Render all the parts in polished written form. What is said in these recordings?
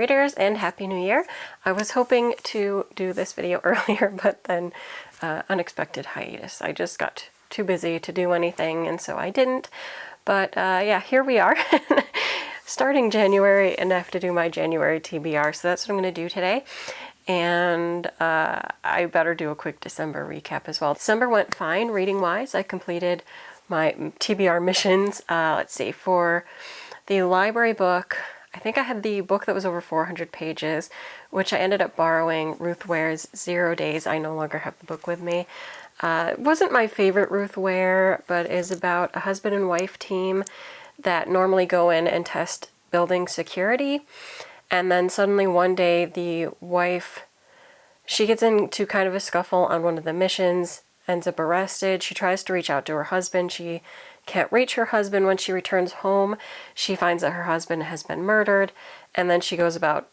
readers, and Happy New Year. I was hoping to do this video earlier, but then unexpected hiatus. I just got too busy to do anything, and so I didn't. But yeah, here we are. Starting January, and I have to do my January TBR, so that's what I'm going to do today. And I better do a quick December recap as well. December went fine reading-wise. I completed my TBR missions. Let's see, for the library book, I think I had the book that was over 400 pages, which I ended up borrowing, Ruth Ware's 0 Days. I no longer have the book with me. It wasn't my favorite Ruth Ware, but is about a husband and wife team that normally go in and test building security. And then suddenly one day the wife, she gets into kind of a scuffle on one of the missions, ends up arrested. She tries to reach out to her husband. She can't reach her husband. When she returns home, she finds that her husband has been murdered. And then she goes about,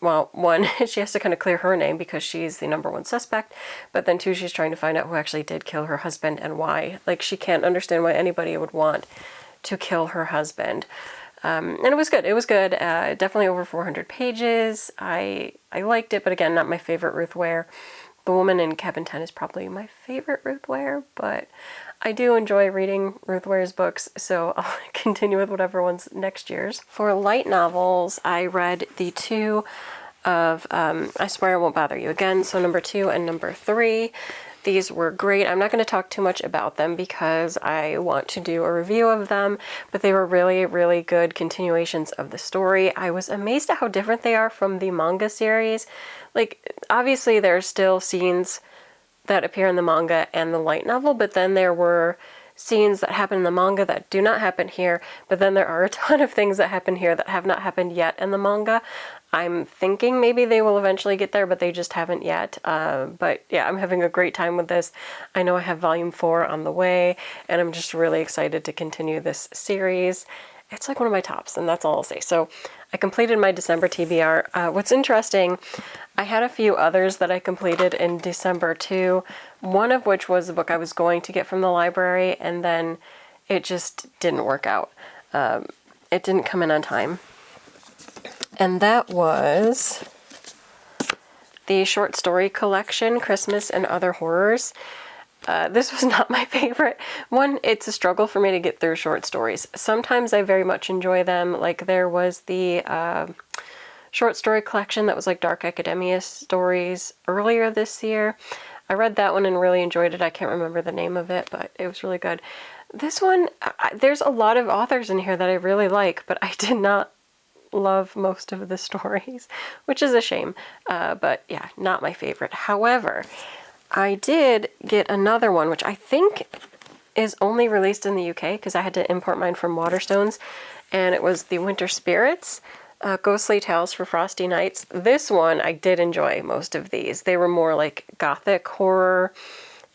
well, one, she has to kind of clear her name because she's the #1 suspect. But then two, she's trying to find out who actually did kill her husband and why. Like, she can't understand why anybody would want to kill her husband. And it was good. It was good. Definitely over 400 pages. I liked it, but again, not my favorite Ruth Ware. The Woman in Cabin 10 is probably my favorite Ruth Ware, but I do enjoy reading Ruth Ware's books, so I'll continue with whatever one's next year's. For light novels, I read the two of I Swear I Won't Bother You Again, so number 2 and number 3. These were great. I'm not going to talk too much about them because I want to do a review of them, but they were really, really good continuations of the story. I was amazed at how different they are from the manga series. Like, obviously there are still scenes that appear in the manga and the light novel, but then there were scenes that happen in the manga that do not happen here, but then there are a ton of things that happen here that have not happened yet in the manga. I'm thinking maybe they will eventually get there, but they just haven't yet. But yeah, I'm having a great time with this. I know I have volume 4 on the way, and I'm just really excited to continue this series. It's like one of my tops, and that's all I'll say. So I completed my December TBR. What's interesting, I had a few others that I completed in December too, one of which was a book I was going to get from the library, and then it just didn't work out. It didn't come in on time. And that was the short story collection, Christmas and Other Horrors. This was not my favorite. One, it's a struggle for me to get through short stories. Sometimes I very much enjoy them. Like, there was the short story collection that was like Dark Academia stories earlier this year. I read that one and really enjoyed it. I can't remember the name of it, but it was really good. This one, there's a lot of authors in here that I really like, but I did not love most of the stories, which is a shame. But yeah, not my favorite. However, I did get another one, which I think is only released in the UK because I had to import mine from Waterstones, and it was The Winter Spirits, Ghostly Tales for Frosty Nights. This one, I did enjoy most of these. They were more like gothic horror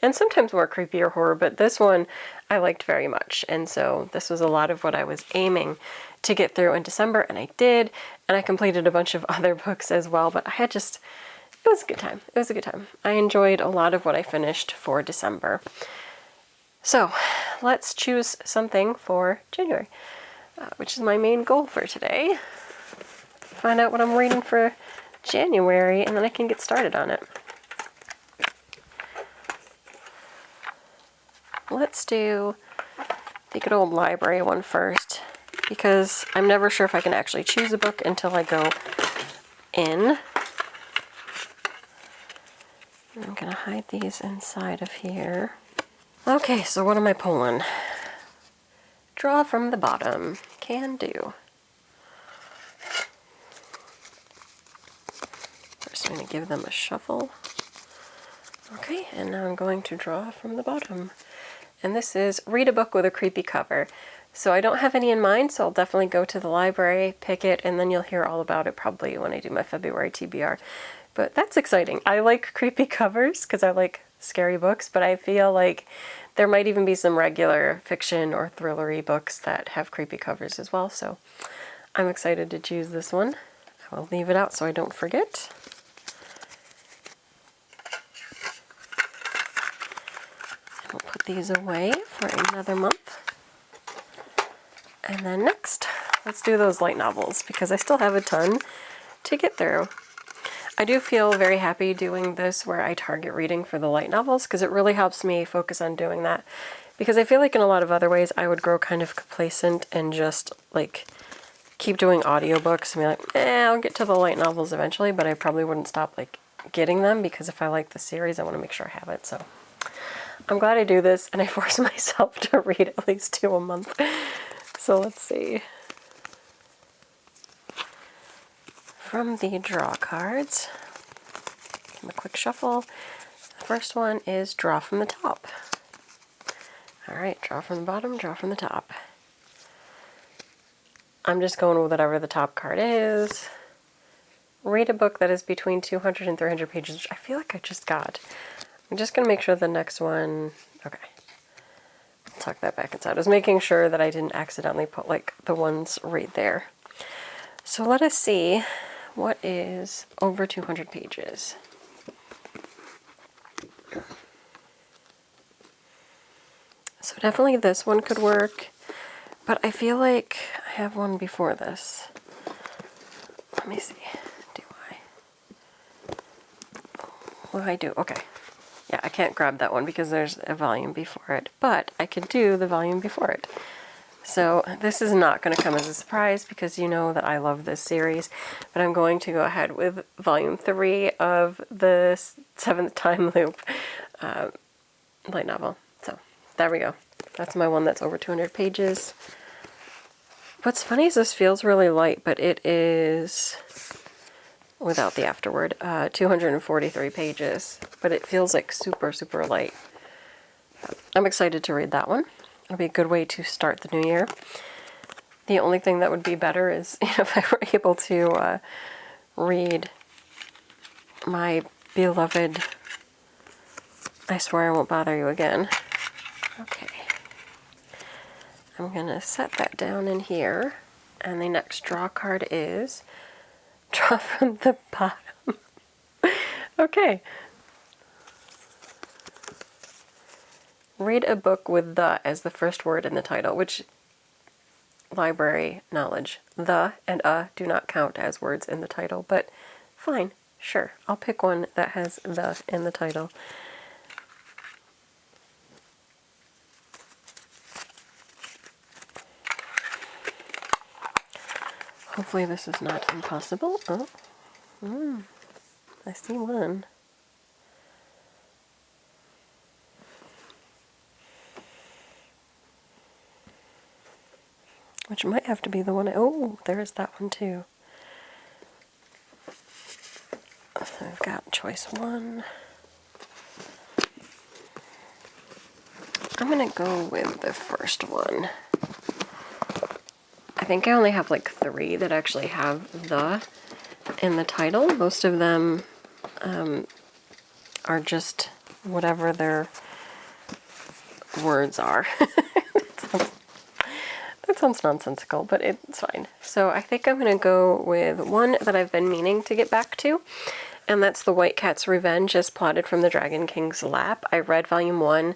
and sometimes more creepier horror, but this one I liked very much. And so this was a lot of what I was aiming to get through in December, and I did, and I completed a bunch of other books as well, but I had just, it was a good time. It was a good time. I enjoyed a lot of what I finished for December. So let's choose something for January, which is my main goal for today. Find out what I'm reading for January, and then I can get started on it. Let's do the good old library one first, because I'm never sure if I can actually choose a book until I go in. I'm going to hide these inside of here. Okay, so what am I pulling? Draw from the bottom. Can do. First I'm going to give them a shuffle. Okay, and now I'm going to draw from the bottom. And this is Read a Book with a Creepy Cover. So I don't have any in mind, so I'll definitely go to the library, pick it, and then you'll hear all about it probably when I do my February TBR. But that's exciting. I like creepy covers because I like scary books, but I feel like there might even be some regular fiction or thrillery books that have creepy covers as well, so I'm excited to choose this one. I will leave it out so I don't forget. We'll put these away for another month. And then next, let's do those light novels, because I still have a ton. to get through. I do feel very happy doing this where I target reading for the light novels, because it really helps me focus on doing that. Because I feel like in a lot of other ways I would grow kind of complacent and just like keep doing audiobooks and be like, I'll get to the light novels eventually, but I probably wouldn't stop like getting them, because if I like the series I want to make sure I have it. So I'm glad I do this, and I force myself to read at least 2 a month. So let's see. From the draw cards, give them a quick shuffle. The first one is draw from the top. All right, draw from the bottom, draw from the top. I'm just going with whatever the top card is. Read a book that is between 200 and 300 pages, which I feel like I just got. I'm just going to make sure the next one... Okay. I'll tuck that back inside. I was making sure that I didn't accidentally put, like, the ones right there. So let us see what is over 200 pages. So definitely this one could work, but I feel like I have one before this. Let me see. Do I? Well, I do. Okay. Yeah, I can't grab that one because there's a volume before it, but I could do the volume before it. So this is not going to come as a surprise because you know that I love this series, but I'm going to go ahead with volume 3 of the 7th Time Loop light novel. So there we go. That's my one that's over 200 pages. What's funny is this feels really light, but it is, without the afterword, 243 pages, but it feels like super, super light. I'm excited to read that one. It'll be a good way to start the new year. The only thing that would be better is if I were able to read my beloved I Swear I Won't Bother You Again. Okay. I'm going to set that down in here. And the next draw card is draw from the bottom. Okay. Read a book with the as the first word in the title, which library knowledge. The and do not count as words in the title, but fine, sure. I'll pick one that has the in the title. Hopefully this is not impossible. Oh, I see one. Which might have to be the one. Oh, there's that one too. So I've got choice 1. I'm going to go with the first one. I think I only have like 3 that actually have the in the title. Most of them are just whatever their words are. That sounds nonsensical, but it's fine. So I think I'm going to go with one that I've been meaning to get back to, and that's The White Cat's Revenge as Plotted from the Dragon King's Lap. I read volume 1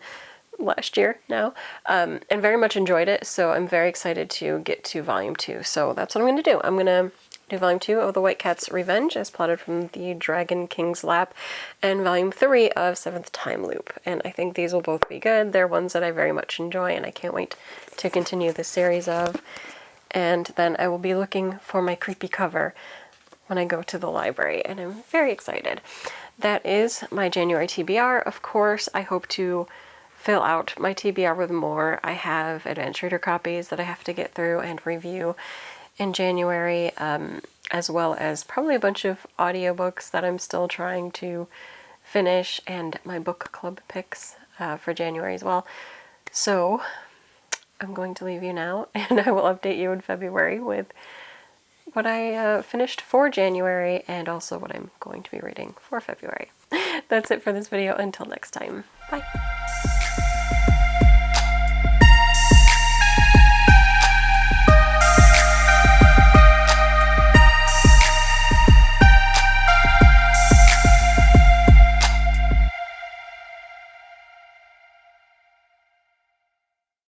last year now, and very much enjoyed it, so I'm very excited to get to volume 2. So that's what I'm going to do. I'm going to do volume 2 of The White Cat's Revenge as Plotted from the Dragon King's Lap, and volume 3 of 7th Time Loop. And I think these will both be good. They're ones that I very much enjoy, and I can't wait to continue this series of. And then I will be looking for my creepy cover when I go to the library, and I'm very excited. That is my January TBR. Of course, I hope to fill out my TBR with more. I have advanced reader copies that I have to get through and review in January, as well as probably a bunch of audiobooks that I'm still trying to finish, and my book club picks for January as well. So I'm going to leave you now, and I will update you in February with what I finished for January and also what I'm going to be reading for February. That's it for this video. Until next time. Bye.